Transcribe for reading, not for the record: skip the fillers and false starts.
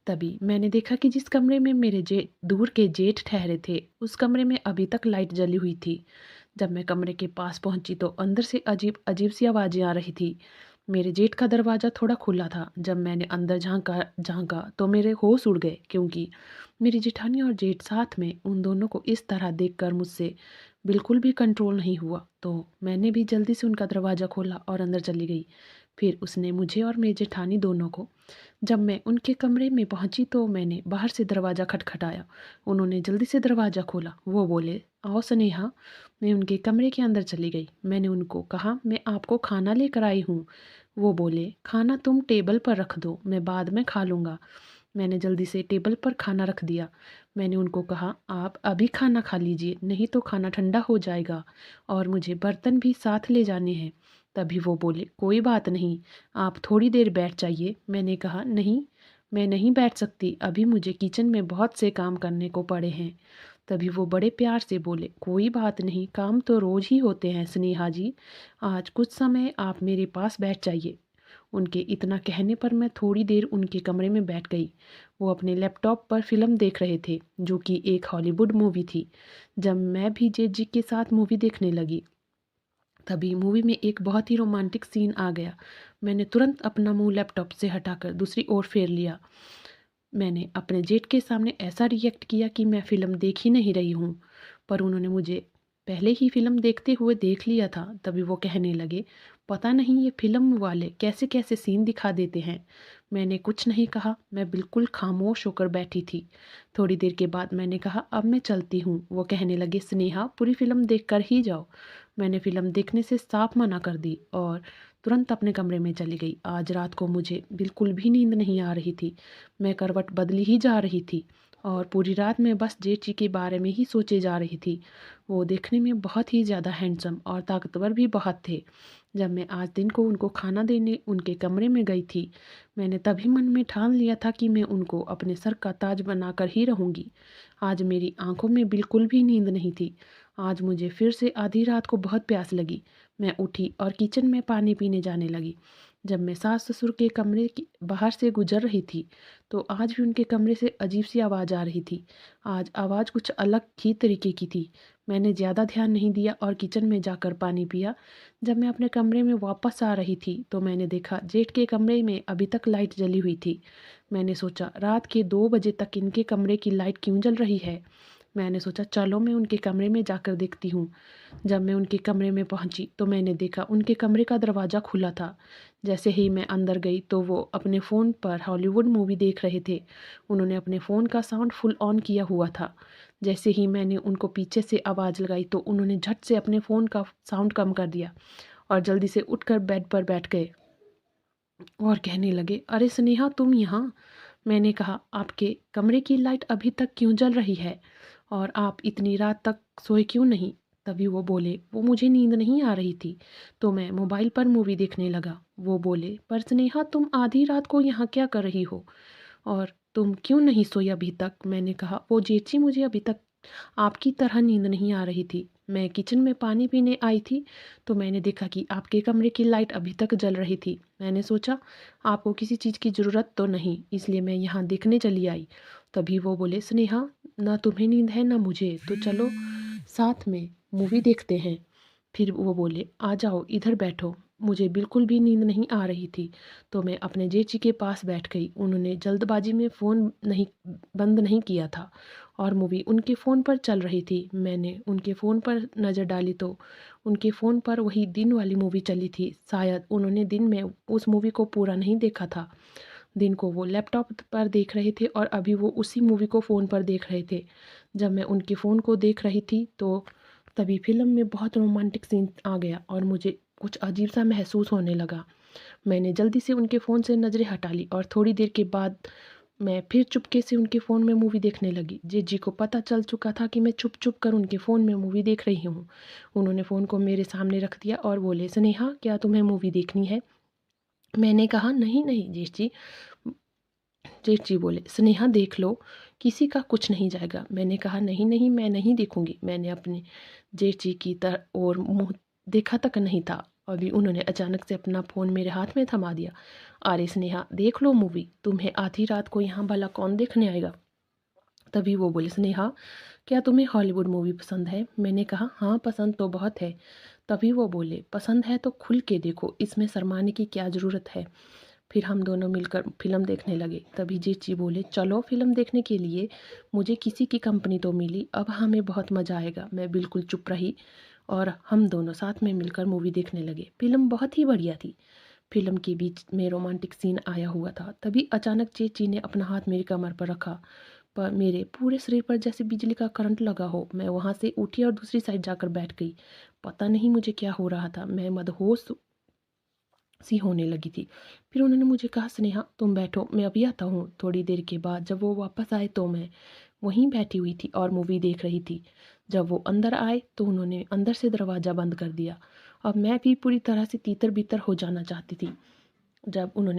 तभी मैंने देखा कि जिस कमरे में मेरे जे दूर के जेठ ठहरे थे, उस कमरे में अभी तक लाइट जली हुई थी। जब मैं कमरे के पास पहुंची तो अंदर से अजीब अजीब सी आवाज़ें आ रही थी। मेरे जेठ का दरवाज़ा थोड़ा खुला था। जब मैंने अंदर झांका झांका तो मेरे होश उड़ गए, क्योंकि मेरी जेठानी और जेठ साथ में उन दोनों को इस तरह देखकर मुझसे बिल्कुल भी कंट्रोल नहीं हुआ। तो मैंने भी जल्दी से उनका दरवाज़ा खोला और अंदर चली गई। फिर उसने मुझे और मेरी जेठानी दोनों को। जब मैं उनके कमरे में पहुंची तो मैंने बाहर से दरवाज़ा खटखटाया। उन्होंने जल्दी से दरवाज़ा खोला। वो बोले, आओ स्नेहा। मैं उनके कमरे के अंदर चली गई। मैंने उनको कहा, मैं आपको खाना लेकर आई हूँ। वो बोले, खाना तुम टेबल पर रख दो, मैं बाद में खा लूँगा। मैंने जल्दी से टेबल पर खाना रख दिया। मैंने उनको कहा, आप अभी खाना खा लीजिए, नहीं तो खाना ठंडा हो जाएगा और मुझे बर्तन भी साथ ले जाने हैं। तभी वो बोले, कोई बात नहीं, आप थोड़ी देर बैठ जाइए। मैंने कहा, नहीं, मैं नहीं बैठ सकती, अभी मुझे किचन में बहुत से काम करने को पड़े हैं। तभी वो बड़े प्यार से बोले, कोई बात नहीं, काम तो रोज ही होते हैं स्नेहा जी, आज कुछ समय आप मेरे पास बैठ जाइए। उनके इतना कहने पर मैं थोड़ी देर उनके कमरे में बैठ गई। वो अपने लैपटॉप पर फिल्म देख रहे थे, जो कि एक हॉलीवुड मूवी थी। जब मैं भी जेठ जी के साथ मूवी देखने लगी, तभी मूवी में एक बहुत ही रोमांटिक सीन आ गया। मैंने तुरंत अपना मुंह लैपटॉप से हटाकर दूसरी ओर फेर लिया। मैंने अपने जेठ के सामने ऐसा रिएक्ट किया कि मैं फ़िल्म देख ही नहीं रही हूँ, पर उन्होंने मुझे पहले ही फ़िल्म देखते हुए देख लिया था। तभी वो कहने लगे, पता नहीं ये फ़िल्म वाले कैसे-कैसे सीन दिखा देते हैं। मैंने कुछ नहीं कहा, मैं बिल्कुल खामोश होकर बैठी थी। थोड़ी देर के बाद मैंने कहा, अब मैं चलती हूँ। वो कहने लगे, स्नेहा पूरी फ़िल्म देख कर ही जाओ। मैंने फ़िल्म देखने से साफ मना कर दी और तुरंत अपने कमरे में चली गई। आज रात को मुझे बिल्कुल भी नींद नहीं आ रही थी। मैं करवट बदली ही जा रही थी और पूरी रात मैं बस जेठ जी के बारे में ही सोचे जा रही थी। वो देखने में बहुत ही ज़्यादा हैंडसम और ताकतवर भी बहुत थे। जब मैं आज दिन को उनको खाना देने उनके कमरे में गई थी, मैंने तभी मन में ठान लिया था कि मैं उनको अपने सर का ताज बनाकर ही रहूँगी। आज मेरी आंखों में बिल्कुल भी नींद नहीं थी। आज मुझे फिर से आधी रात को बहुत प्यास लगी। मैं उठी और किचन में पानी पीने जाने लगी। जब मैं सास ससुर के कमरे की बाहर से गुजर रही थी, तो आज भी उनके कमरे से अजीब सी आवाज़ आ रही थी। आज आवाज़ कुछ अलग ही तरीके की थी। मैंने ज़्यादा ध्यान नहीं दिया और किचन में जाकर पानी पिया। जब मैं अपने कमरे में वापस आ रही थी तो मैंने देखा जेठ के कमरे में अभी तक लाइट जली हुई थी। मैंने सोचा, रात के 2 बजे तक इनके कमरे की लाइट क्यों जल रही है। मैंने सोचा, चलो मैं उनके कमरे में जाकर देखती हूँ। जब मैं उनके कमरे में पहुंची तो मैंने देखा उनके कमरे का दरवाज़ा खुला था। जैसे ही मैं अंदर गई तो वो अपने फ़ोन पर हॉलीवुड मूवी देख रहे थे। उन्होंने अपने फ़ोन का साउंड फुल ऑन किया हुआ था। जैसे ही मैंने उनको पीछे से आवाज़ लगाई तो उन्होंने झट से अपने फ़ोन का साउंड कम कर दिया और जल्दी से उठकर बेड पर बैठ गए और कहने लगे, अरे स्नेहा, तुम यहाँ। मैंने कहा, आपके कमरे की लाइट अभी तक क्यों जल रही है और आप इतनी रात तक सोए क्यों नहीं। तभी वो बोले, वो मुझे नींद नहीं आ रही थी तो मैं मोबाइल पर मूवी देखने लगा। वो बोले, पर स्नेहा, तुम आधी रात को यहाँ क्या कर रही हो और तुम क्यों नहीं सोई अभी तक। मैंने कहा, वो जेठी, मुझे अभी तक आपकी तरह नींद नहीं आ रही थी। मैं किचन में पानी पीने आई थी तो मैंने देखा कि आपके कमरे की लाइट अभी तक जल रही थी। मैंने सोचा, आपको किसी चीज़ की ज़रूरत तो नहीं, इसलिए मैं यहाँ देखने चली आई। तभी वो बोले, स्नेहा, ना तुम्हें नींद है ना मुझे, तो चलो साथ में मूवी देखते हैं। फिर वो बोले, आ जाओ इधर बैठो। मुझे बिल्कुल भी नींद नहीं आ रही थी तो मैं अपने जेठी के पास बैठ गई। उन्होंने जल्दबाजी में फ़ोन नहीं बंद नहीं किया था और मूवी उनके फ़ोन पर चल रही थी। मैंने उनके फ़ोन पर नज़र डाली तो उनके फ़ोन पर वही दिन वाली मूवी चली थी। शायद उन्होंने दिन में उस मूवी को पूरा नहीं देखा था। दिन को वो लैपटॉप पर देख रहे थे और अभी वो उसी मूवी को फ़ोन पर देख रहे थे। जब मैं उनके फ़ोन को देख रही थी तो तभी फ़िल्म में बहुत रोमांटिक सीन आ गया और मुझे कुछ अजीब सा महसूस होने लगा। मैंने जल्दी से उनके फ़ोन से नज़रें हटा ली और थोड़ी देर के बाद मैं फिर चुपके से उनके फ़ोन में मूवी देखने लगी। जेठी को पता चल चुका था कि मैं छुप-छुप कर उनके फ़ोन में मूवी देख रही हूँ। उन्होंने फ़ोन को मेरे सामने रख दिया और बोले, स्नेहा, क्या तुम्हें मूवी देखनी है? मैंने कहा, नहीं, नहीं जेठ जी। जेठ जी बोले, स्नेहा देख लो, किसी का कुछ नहीं जाएगा। मैंने कहा, नहीं, नहीं, मैं नहीं देखूँगी। मैंने अपने जेठ जी की ओर मुँह देखा तक नहीं था। अभी उन्होंने अचानक से अपना फ़ोन मेरे हाथ में थमा दिया। अरे स्नेहा, देख लो मूवी, तुम्हें आधी रात को यहाँ भला कौन देखने आएगा। तभी वो बोले, स्नेहा क्या तुम्हें हॉलीवुड मूवी पसंद है? मैंने कहा हाँ, पसंद तो बहुत है। तभी वो बोले, पसंद है तो खुल के देखो, इसमें शर्माने की क्या ज़रूरत है। फिर हम दोनों मिलकर फिल्म देखने लगे। तभी जीजी बोले, चलो फिल्म देखने के लिए, मुझे किसी की कंपनी तो मिली, अब हमें बहुत मज़ा आएगा। मैं बिल्कुल चुप रही और हम दोनों साथ में मिलकर मूवी देखने लगे। फिल्म बहुत ही बढ़िया थी। फिल्म के बीच में रोमांटिक सीन आया हुआ था। तभी अचानक चेची ने अपना हाथ मेरी कमर पर रखा, पर मेरे पूरे शरीर पर जैसे बिजली का करंट लगा हो। मैं वहाँ से उठी और दूसरी साइड जाकर बैठ गई। पता नहीं मुझे क्या हो रहा था, मैं मदहोश सी होने लगी थी। फिर उन्होंने मुझे कहा, स्नेहा तुम बैठो, मैं अभी आता हूँ। थोड़ी देर के बाद जब वो वापस आए तो मैं वहीं बैठी हुई थी और मूवी देख रही थी। जब वो अंदर आए तो उन्होंने अंदर से दरवाज़ा बंद कर दिया। अब मैं भी पूरी तरह से तीतर बितर हो जाना चाहती थी। जब उन्होंने